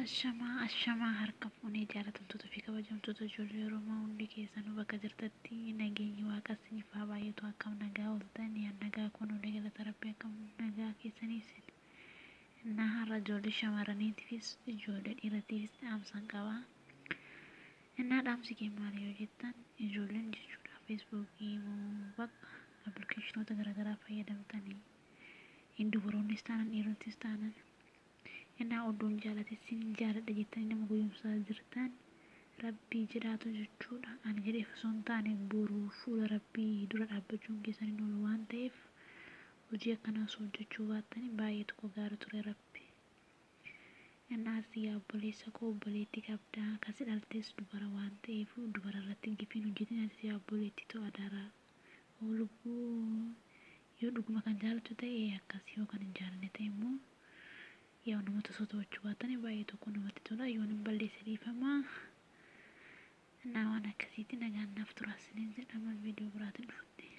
Ashamaa harka fuunee jaallatamtoota fi kabajamtoota ijoollee Oromoo hundi keessanuu bakka jirtanitti nageenyi Waaqa isiniif haa baay'atu. Akkam nagaa ooltan yaan nagaa kun olee galata Rabbii akkam nagaa keessaniif innaa har'a ijoollee shamarraniitiifis ijoollee dhiiratiifis dhaamsan qaba. Innaa dhaamsi kee maali yoo jettan ijoolleen jechuudha feesbuukii bakka appilikeeshinoota garaagaraa fayyadamtanii dubaroonnis taanaan dhiironnis taanaan innaa odduun jaalateessin jaaladha jettanii nama guyyoomsaa jirtan Rabbii jedhaatu jechuudha. Ani jedheef osoo hin taane boruu fuula Rabbii dura dhaabbachuun keessaniin oolu waan ta'eef hojii akkanaas hojjechuu baattanii baay'ee tokko gaarii ture Rabbi. Innaas yaa obboleessa koo obboleettii qabdaa kasi dhaltees dubara waan ta'eef dubara irratti gifiin hojjetin atis yaa obboleettii ta'uu adaaraa lubbuu yoo dhuguma kan jaalatu ta'e akkasii yoo kan hin jaalanne ta'e immoo yaa namoota osoo to'achuu baatanii baay'ee tokko namatti tola yoo hin balleesse dhiifamaa innaa waan akkasiitti nagaan naaf turaasiniin jedhama viidiyoo biraatiin dhufutti.